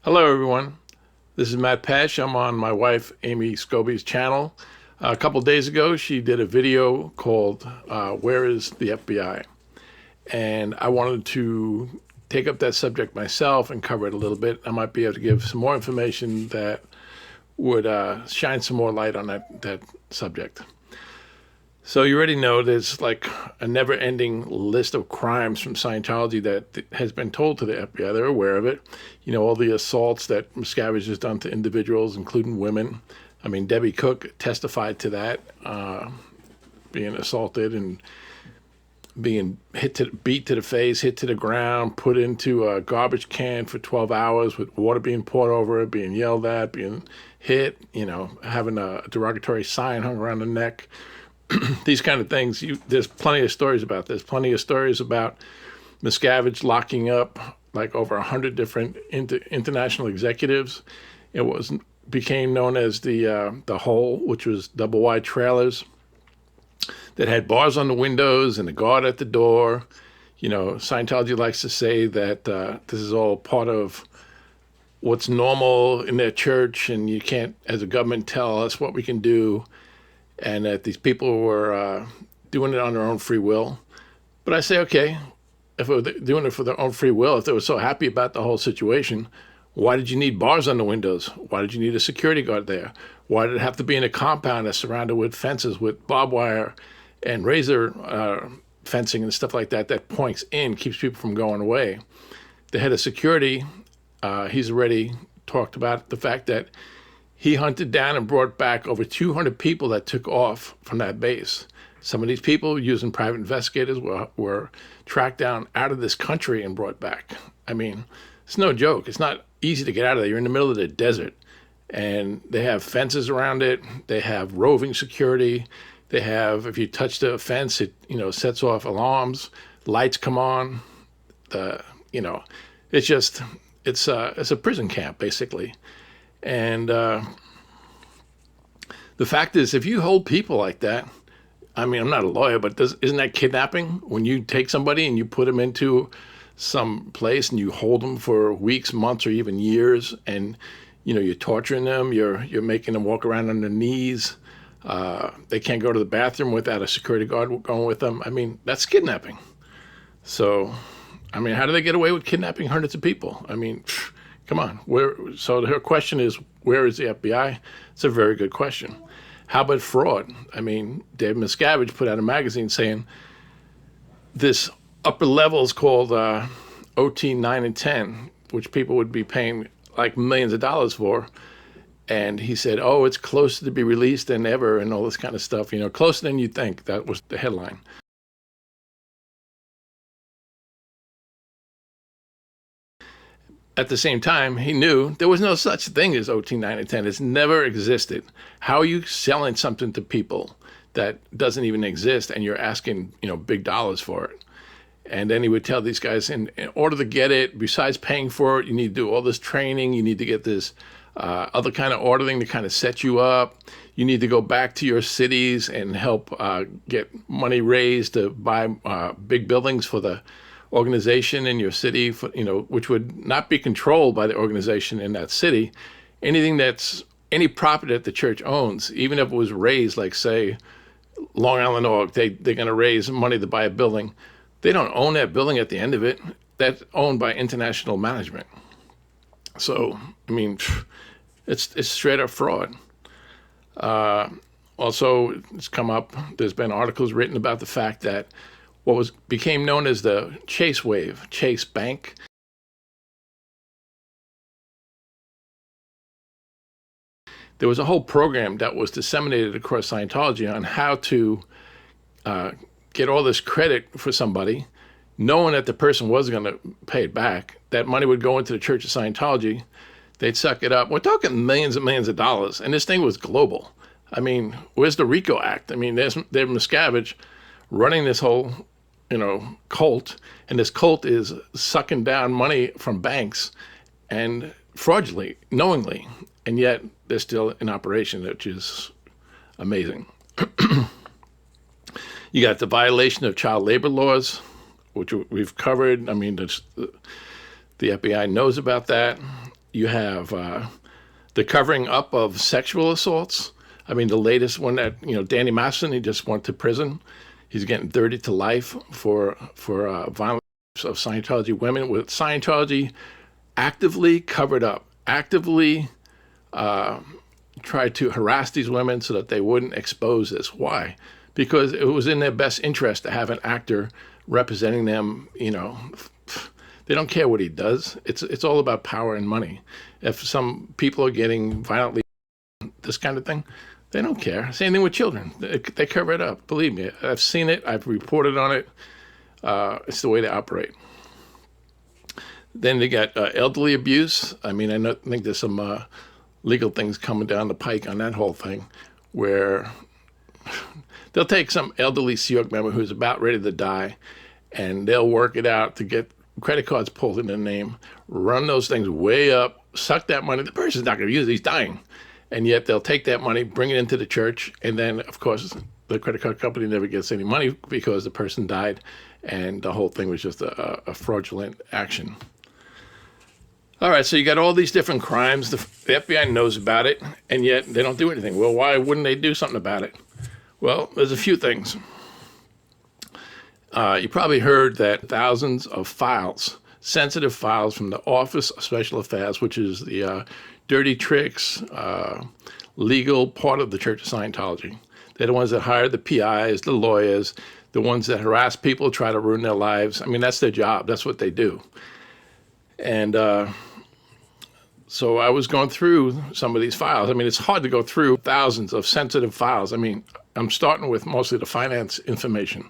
Hello, everyone. This is Matt Pash. I'm on my wife, Amy Scobee's channel. A couple days ago, she did a video called Where is the FBI? And I wanted to take up that subject myself and cover it a little bit. I might be able to give some more information that would shine some more light on that subject. So you already know there's like a never-ending list of crimes from Scientology that has been told to the FBI. They're aware of it. You know, all the assaults that Miscavige has done to individuals, including women. I mean, Debbie Cook testified to that, being assaulted and being beat to the face, hit to the ground, put into a garbage can for 12 hours with water being poured over it, being yelled at, being hit, you know, having a derogatory sign hung around the neck. These kind of things, there's plenty of stories about this, plenty of stories about Miscavige locking up like over 100 different international executives. It became known as the Hole, which was double wide trailers that had bars on the windows and a guard at the door. You know, Scientology likes to say that this is all part of what's normal in their church, and you can't, as a government, tell us what we can do, and that these people were doing it on their own free will. But I say, okay, if they were doing it for their own free will, if they were so happy about the whole situation, why did you need bars on the windows? Why did you need a security guard there? Why did it have to be in a compound that's surrounded with fences with barbed wire and razor fencing and stuff like that that points in, keeps people from going away? The head of security, he's already talked about the fact that he hunted down and brought back over 200 people that took off from that base. Some of these people, using private investigators, were tracked down out of this country and brought back. I mean, it's no joke. It's not easy to get out of there. You're in the middle of the desert, and they have fences around it. They have roving security. They have, if you touch the fence, it sets off alarms. Lights come on. It's a prison camp basically. And the fact is, if you hold people like that, I mean, I'm not a lawyer, but isn't that kidnapping? When you take somebody and you put them into some place and you hold them for weeks, months, or even years, and you're torturing them, you're making them walk around on their knees. They can't go to the bathroom without a security guard going with them. I mean, that's kidnapping. So, I mean, how do they get away with kidnapping hundreds of people? I mean, come on. So her question is, where is the FBI? It's a very good question. How about fraud? I mean, Dave Miscavige put out a magazine saying this upper level is called OT 9 and 10, which people would be paying like millions of dollars for. And he said, oh, it's closer to be released than ever and all this kind of stuff. Closer than you think. That was the headline. At the same time, he knew there was no such thing as OT 9 and 10. It's never existed. How are you selling something to people that doesn't even exist and you're asking, big dollars for it? And then he would tell these guys, in order to get it, besides paying for it, you need to do all this training. You need to get this other kind of ordering to kind of set you up. You need to go back to your cities and help get money raised to buy big buildings for the organization in your city, which would not be controlled by the organization in that city. Any property that the church owns, even if it was raised, like say Long Island Org, they're going to raise money to buy a building. They don't own that building at the end of it. That's owned by international management. So, I mean, it's straight up fraud. Also, it's come up, there's been articles written about the fact that what became known as the Chase Wave, Chase Bank, there was a whole program that was disseminated across Scientology on how to get all this credit for somebody, knowing that the person was going to pay it back. That money would go into the Church of Scientology. They'd suck it up. We're talking millions and millions of dollars, and this thing was global. I mean, where's the RICO Act? I mean, there's Miscavige running this whole cult, and this cult is sucking down money from banks and fraudulently, knowingly, and yet they're still in operation, which is amazing. You got the violation of child labor laws, which we've covered. I mean, the FBI knows about that. You have the covering up of sexual assaults. I mean, the latest one that, Danny Masterson, he just went to prison. He's getting 30 to life for violence of Scientology women, with Scientology actively covered up, actively tried to harass these women so that they wouldn't expose this. Why? Because it was in their best interest to have an actor representing them. They don't care what he does. It's all about power and money. If some people are getting violently, this kind of thing, they don't care. Same thing with children. They cover it up. Believe me, I've seen it. I've reported on it. It's the way they operate. Then they got elderly abuse. I mean, I think there's some legal things coming down the pike on that whole thing, where they'll take some elderly Sea York member who's about ready to die, and they'll work it out to get credit cards pulled in their name, run those things way up, suck that money. The person's not going to use it. He's dying. And yet they'll take that money, bring it into the church, and then, of course, the credit card company never gets any money because the person died, and the whole thing was just a fraudulent action. All right, so you got all these different crimes. The FBI knows about it, and yet they don't do anything. Well, why wouldn't they do something about it? Well, there's a few things. You probably heard that thousands of files, sensitive files from the Office of Special Affairs, which is the dirty tricks, legal part of the Church of Scientology. They're the ones that hire the PIs, the lawyers, the ones that harass people, try to ruin their lives. I mean, that's their job. That's what they do. And so I was going through some of these files. I mean, it's hard to go through thousands of sensitive files. I mean, I'm starting with mostly the finance information.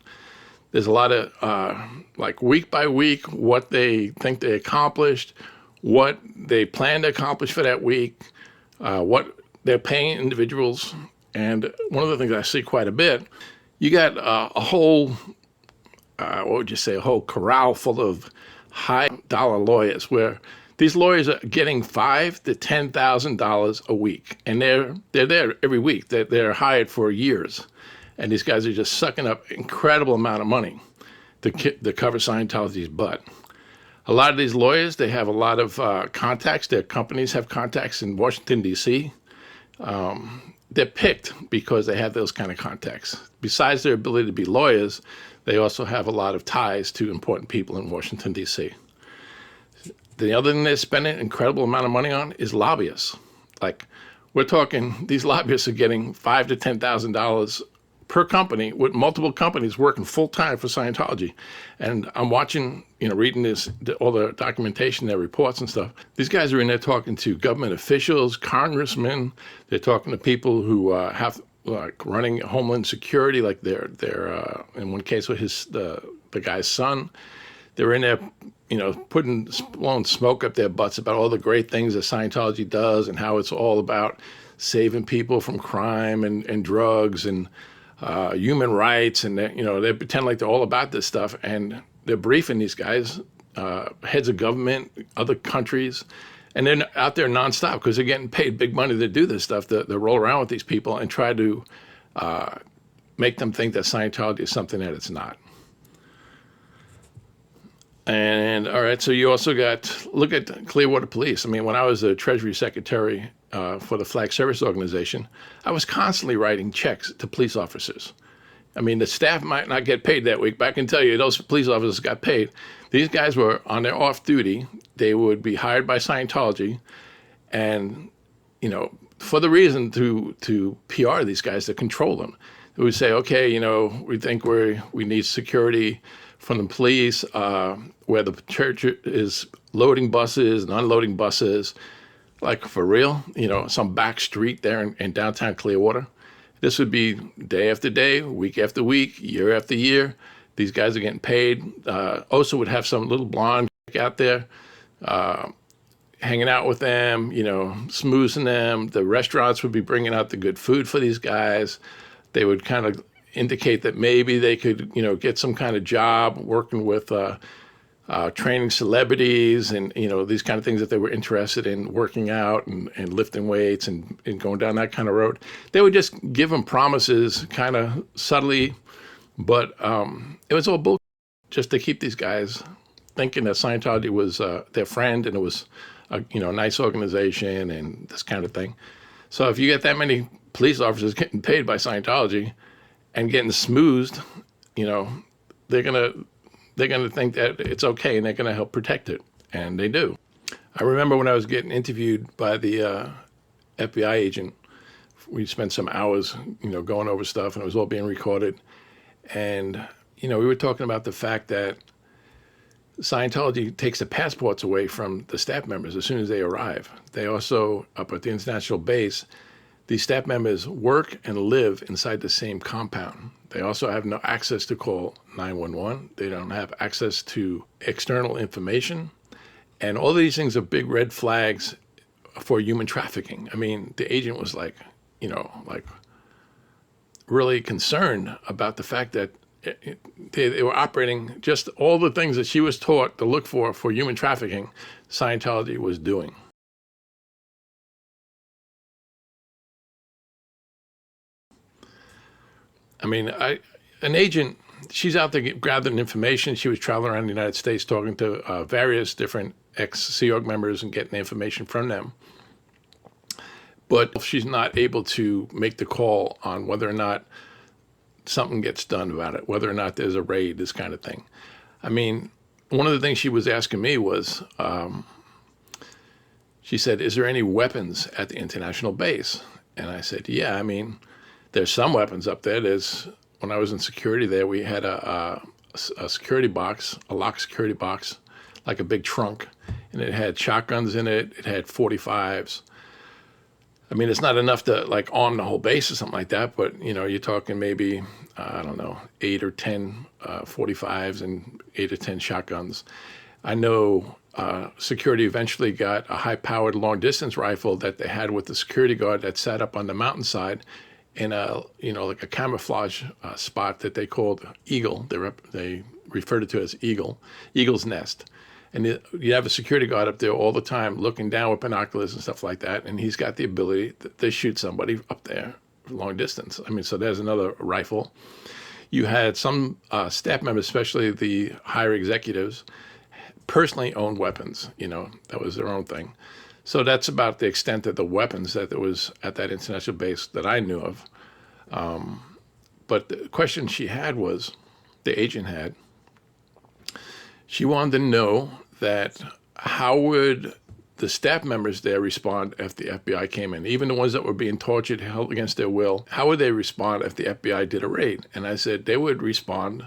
There's a lot of, like week by week, what they think they accomplished, what they plan to accomplish for that week, what they're paying individuals. And one of the things I see quite a bit, you got a whole, what would you say, a whole corral full of high dollar lawyers, where these lawyers are getting $5,000 to $10,000 a week. And they're there every week. They're hired for years. And these guys are just sucking up incredible amount of money to cover Scientology's butt. A lot of these lawyers, they have a lot of contacts. Their companies have contacts in Washington, D.C. They're picked because they have those kind of contacts. Besides their ability to be lawyers, they also have a lot of ties to important people in Washington, D.C. The other thing they're spending an incredible amount of money on is lobbyists. Like, we're talking, these lobbyists are getting $5,000 to $10,000 per company, with multiple companies working full-time for Scientology. And I'm watching, reading all the documentation, their reports and stuff. These guys are in there talking to government officials, congressmen. They're talking to people who have, like, running Homeland Security, like they're in one case with the guy's son. They're in there, blowing smoke up their butts about all the great things that Scientology does and how it's all about saving people from crime and drugs and human rights, and they pretend like they're all about this stuff, and they're briefing these guys, heads of government, other countries, and they're out there nonstop because they're getting paid big money to do this stuff, to roll around with these people and try to make them think that Scientology is something that it's not. And all right, so you also look at Clearwater Police. I mean, when I was a Treasury Secretary for the Flag Service Organization, I was constantly writing checks to police officers. I mean, the staff might not get paid that week, but I can tell you those police officers got paid. These guys were on their off duty. They would be hired by Scientology, and for the reason to PR these guys, to control them. They would say, okay, we think we need security from the police, where the church is loading buses and unloading buses, like for real, some back street there in downtown Clearwater. This would be day after day, week after week, year after year. These guys are getting paid. Osa would have some little blonde out there hanging out with them, smoozing them. The restaurants would be bringing out the good food for these guys. They would kind of indicate that maybe they could, get some kind of job working with training celebrities and, these kind of things that they were interested in, working out and lifting weights and going down that kind of road. They would just give them promises kind of subtly, but it was all bullshit, just to keep these guys thinking that Scientology was their friend and it was a nice organization and this kind of thing. So if you get that many police officers getting paid by Scientology and getting smoothed, they're gonna think that it's okay and they're gonna help protect it, and they do. I remember when I was getting interviewed by the FBI agent, we spent some hours, going over stuff, and it was all being recorded. And, we were talking about the fact that Scientology takes the passports away from the staff members as soon as they arrive. They also, up at the international base, these staff members work and live inside the same compound. They also have no access to call 911. They don't have access to external information. And all these things are big red flags for human trafficking. I mean, the agent was like really concerned about the fact that they were operating just all the things that she was taught to look for human trafficking, Scientology was doing. I mean, an agent, she's out there gathering information. She was traveling around the United States talking to various different ex-Sea Org members and getting information from them. But she's not able to make the call on whether or not something gets done about it, whether or not there's a raid, this kind of thing. I mean, one of the things she was asking me was, she said, is there any weapons at the international base? And I said, yeah, I mean, there's some weapons up there. When I was in security there, we had a security box, a locked security box, like a big trunk, and it had shotguns in it. It had 45s. I mean, it's not enough to arm the whole base or something like that, but you're talking maybe, 8 or 10 45s and 8 or 10 shotguns. I know security eventually got a high-powered long-distance rifle that they had with the security guard that sat up on the mountainside in a camouflage spot that they called Eagle. They referred to it as Eagle's Nest. And you have a security guard up there all the time looking down with binoculars and stuff like that, and he's got the ability to shoot somebody up there long distance. I mean, so there's another rifle. You had some staff members, especially the higher executives, personally owned weapons. That was their own thing. So that's about the extent of the weapons that there was at that international base that I knew of. But the question she had was, the agent had, she wanted to know that how would the staff members there respond if the FBI came in, even the ones that were being tortured, held against their will, how would they respond if the FBI did a raid? And I said, they would respond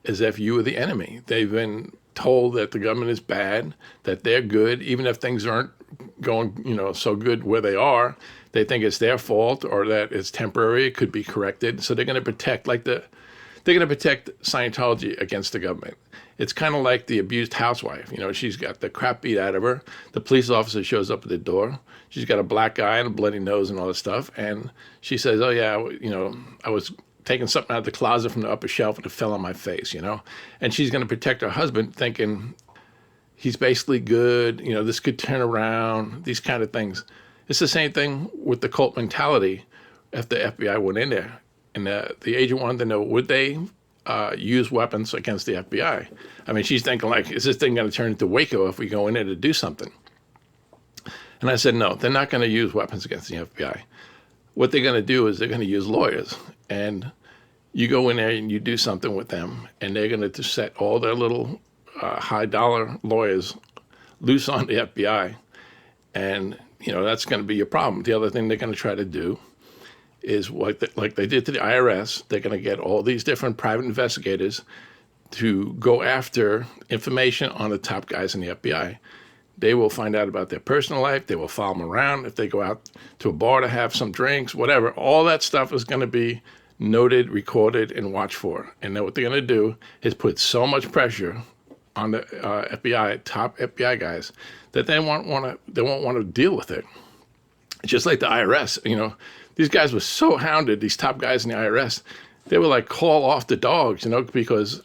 as if you were the enemy. They've been told that the government is bad, that they're good, even if things aren't going, so good where they are, they think it's their fault or that it's temporary, it could be corrected. So they're going to protect, they're going to protect Scientology against the government. It's kind of like the abused housewife. She's got the crap beat out of her. The police officer shows up at the door. She's got a black eye and a bloody nose and all this stuff. And she says, oh, yeah, I was taking something out of the closet from the upper shelf and it fell on my face, And she's going to protect her husband thinking he's basically good. This could turn around, these kind of things. It's the same thing with the cult mentality if the FBI went in there. And the agent wanted to know, would they use weapons against the FBI? I mean, she's thinking is this thing going to turn into Waco if we go in there to do something? And I said, no, they're not going to use weapons against the FBI. What they're going to do is they're going to use lawyers. And you go in there and you do something with them, and they're going to set all their little high-dollar lawyers loose on the FBI. And, that's going to be your problem. The other thing they're going to try to do is like they did to the IRS, they're going to get all these different private investigators to go after information on the top guys in the FBI. They will find out about their personal life. They will follow them around. If they go out to a bar to have some drinks, whatever, all that stuff is going to be noted, recorded, and watched for. And then what they're going to do is put so much pressure on the FBI, top FBI guys, that they won't want to deal with it. Just like the IRS, these guys were so hounded, these top guys in the IRS, they would call off the dogs, because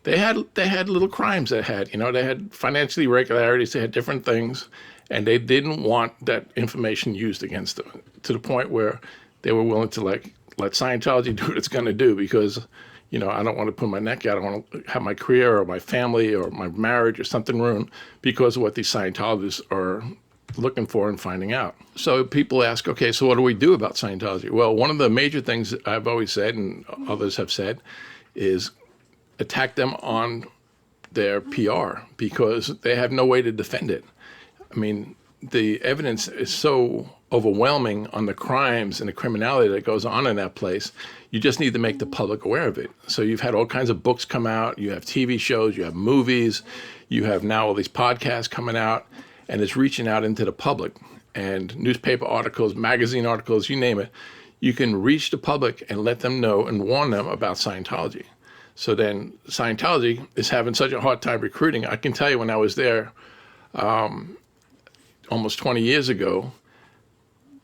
they had little crimes they had financial irregularities, they had different things, and they didn't want that information used against them to the point where they were willing to let Scientology do what it's going to do because, I don't want to put my neck out. I don't want to have my career or my family or my marriage or something ruined because of what these Scientologists are looking for and finding out. So people ask, okay, so what do we do about Scientology? Well, one of the major things I've always said, and others have said, is attack them on their PR because they have no way to defend it. I mean, the evidence is so overwhelming on the crimes and the criminality that goes on in that place. You just need to make the public aware of it. So you've had all kinds of books come out, you have TV shows, you have movies, you have now all these podcasts coming out, and it's reaching out into the public. And newspaper articles, magazine articles, you name it, you can reach the public and let them know and warn them about Scientology. So then Scientology is having such a hard time recruiting. I can tell you when I was there almost 20 years ago,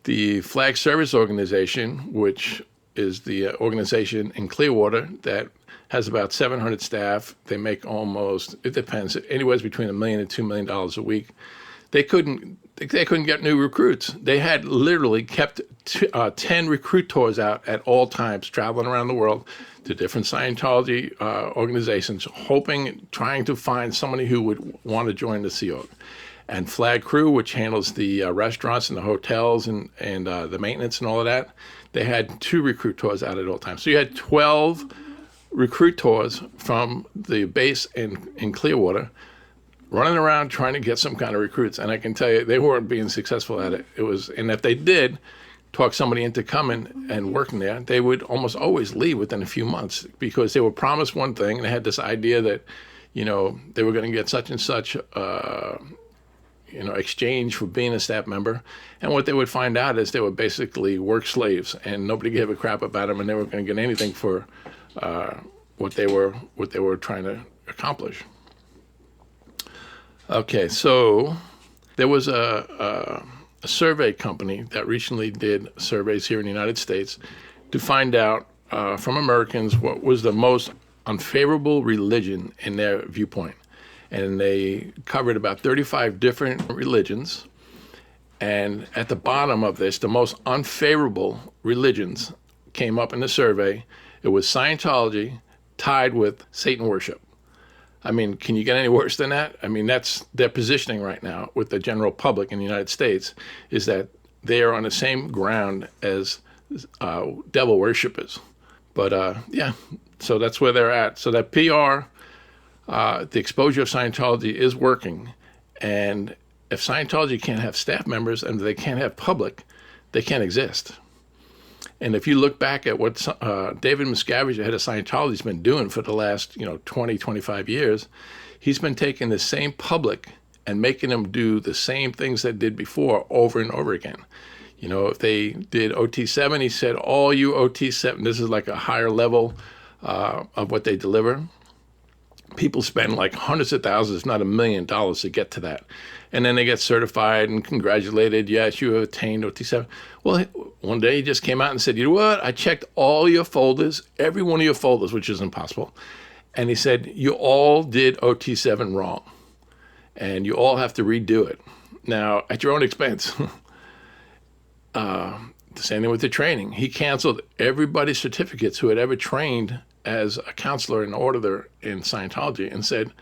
the Flag Service Organization, which is the organization in Clearwater that has about 700 staff. They make almost, it depends, anywhere between $1 million and $2 million a week. They couldn't get new recruits. They had literally kept 10 recruit tours out at all times, traveling around the world to different Scientology organizations, trying to find somebody who would want to join the Sea Org. And Flag Crew, which handles the restaurants and the hotels and the maintenance and all of that, they had 2 recruit tours out at all times. So you had 12 recruit tours from the base in Clearwater running around trying to get some kind of recruits. And I can tell you, they weren't being successful at it. And if they did talk somebody into coming and working there, they would almost always leave within a few months because they were promised one thing and they had this idea that, they were going to get such and such exchange for being a staff member. And what they would find out is they were basically work slaves and nobody gave a crap about them and they weren't going to get anything for what they were trying to accomplish. Okay, so there was a survey company that recently did surveys here in the United States to find out from Americans what was the most unfavorable religion in their viewpoint. And they covered about 35 different religions. And at the bottom of this, the most unfavorable religions came up in the survey. It was Scientology tied with Satan worship. I mean, can you get any worse than that? I mean, that's their positioning right now with the general public in the United States, is that they are on the same ground as devil worshippers. But yeah, so that's where they're at. So that PR, the exposure of Scientology is working. And if Scientology can't have staff members and they can't have public, they can't exist. And if you look back at what David Miscavige, the head of Scientology, has been doing for the last 20, 25 years, he's been taking the same public and making them do the same things they did before over and over again. If they did OT7, he said, all you OT7, this is like a higher level of what they deliver. People spend like hundreds of thousands, if not $1 million to get to that. And then they get certified and congratulated. Yes, you have attained OT7. Well, one day he just came out and said, you know what? I checked all your folders, every one of your folders, which is impossible. And he said, you all did OT7 wrong. And you all have to redo it. Now, at your own expense. The same thing with the training. He canceled everybody's certificates who had ever trained as a counselor and auditor in Scientology and said,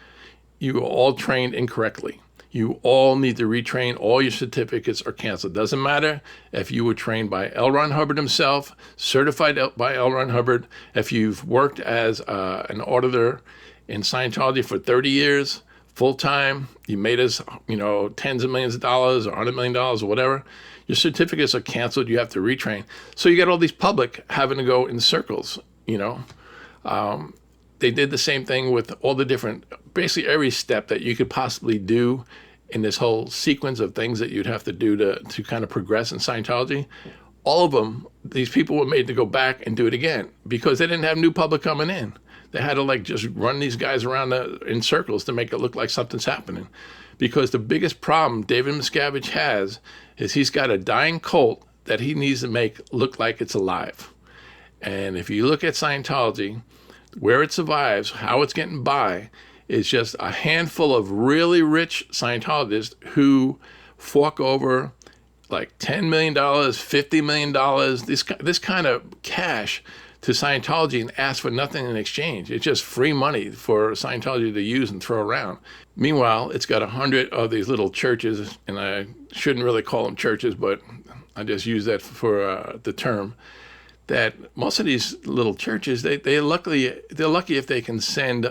you were all trained incorrectly. You all need to retrain. All your certificates are canceled. Doesn't matter if you were trained by L. Ron Hubbard himself, certified by L. Ron Hubbard, if you've worked as an auditor in Scientology for 30 years, full-time, you made us, tens of millions of dollars or $100 million or whatever, your certificates are canceled. You have to retrain. So you get all these public having to go in circles, They did the same thing with all the different, basically every step that you could possibly do in this whole sequence of things that you'd have to do to kind of progress in Scientology. All of them, these people were made to go back and do it again because they didn't have new public coming in. They had to just run these guys around in circles to make it look like something's happening. Because the biggest problem David Miscavige has is he's got a dying cult that he needs to make look like it's alive. And if you look at Scientology, where it survives, how it's getting by, is just a handful of really rich Scientologists who fork over like $10 million, $50 million, this kind of cash to Scientology and ask for nothing in exchange. It's just free money for Scientology to use and throw around. Meanwhile, it's got 100 of these little churches, and I shouldn't really call them churches, but I just use that for the term, that most of these little churches, they're lucky if they can send,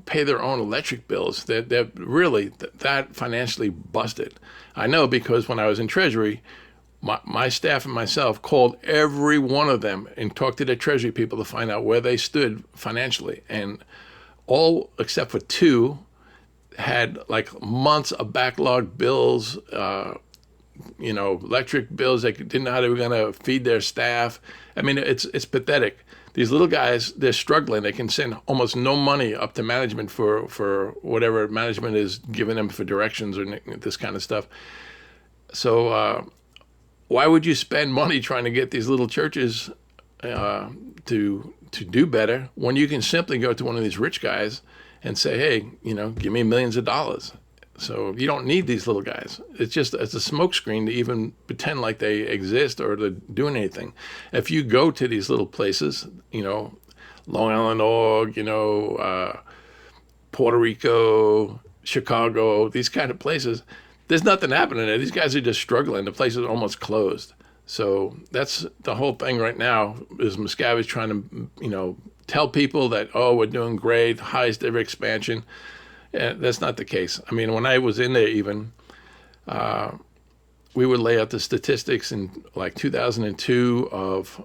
pay their own electric bills. They're really that financially busted. I know because when I was in Treasury, my staff and myself called every one of them and talked to the Treasury people to find out where they stood financially. And all except for two had like months of backlogged bills, electric bills. They didn't know how they were going to feed their staff. I mean, it's pathetic. These little guys, they're struggling. They can send almost no money up to management for whatever management is giving them for directions or this kind of stuff. So why would you spend money trying to get these little churches to do better when you can simply go to one of these rich guys and say, hey, give me millions of dollars? So you don't need these little guys. It's a smokescreen to even pretend like they exist or they're doing anything. If you go to these little places, Long Island Org, Puerto Rico, Chicago, these kind of places, there's nothing happening there. These guys are just struggling. The place is almost closed. So that's the whole thing right now is Miscavige trying to, tell people that, oh, we're doing great, highest ever expansion. That's not the case. I mean, when I was in there even, we would lay out the statistics in like 2002 of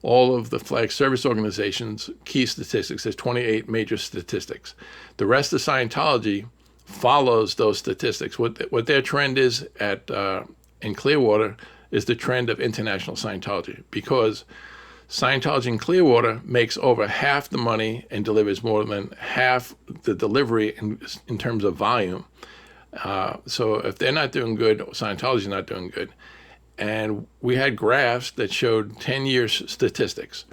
all of the flag service organizations, key statistics. There's 28 major statistics. The rest of Scientology follows those statistics. What their trend is in Clearwater is the trend of international Scientology, because Scientology in Clearwater makes over half the money and delivers more than half the delivery in terms of volume. So if they're not doing good, Scientology's not doing good. And we had graphs that showed 10-year statistics.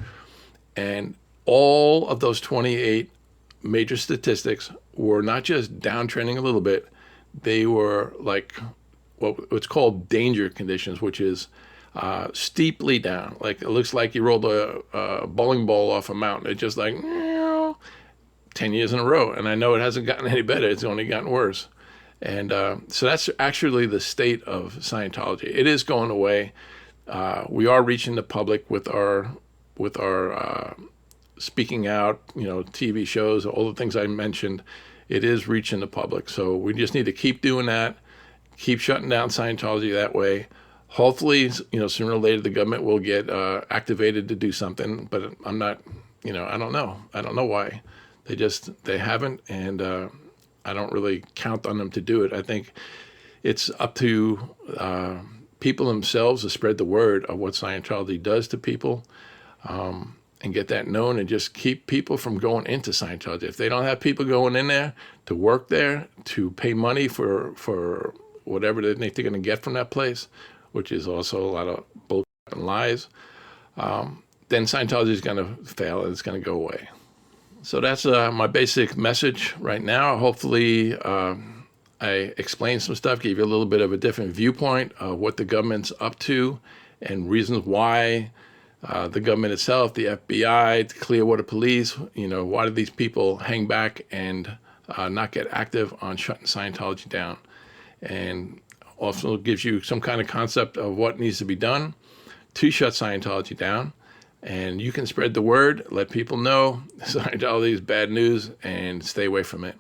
And all of those 28 major statistics were not just downtrending a little bit, they were like what's called danger conditions, which is steeply down. Like it looks like you rolled a bowling ball off a mountain. It's just like 10 years in a row. And I know it hasn't gotten any better. It's only gotten worse. And so that's actually the state of Scientology. It is going away. We are reaching the public with our speaking out, TV shows, all the things I mentioned. It is reaching the public. So we just need to keep doing that, keep shutting down Scientology that way. Hopefully, sooner or later the government will get activated to do something, but I'm not, I don't know. I don't know why. They haven't, and I don't really count on them to do it. I think it's up to people themselves to spread the word of what Scientology does to people, and get that known, and just keep people from going into Scientology. If they don't have people going in there to work there, to pay money for whatever they think they're going to get from that place, which is also a lot of bull and lies, then Scientology is going to fail and it's going to go away. So that's my basic message right now. Hopefully I explained some stuff, gave you a little bit of a different viewpoint of what the government's up to and reasons why the government itself, the FBI, the Clearwater Police, why do these people hang back and not get active on shutting Scientology down? And also gives you some kind of concept of what needs to be done to shut Scientology down. And you can spread the word, let people know Scientology is bad news, and stay away from it.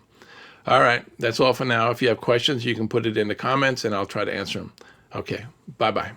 All right, that's all for now. If you have questions, you can put it in the comments, and I'll try to answer them. Okay, bye-bye.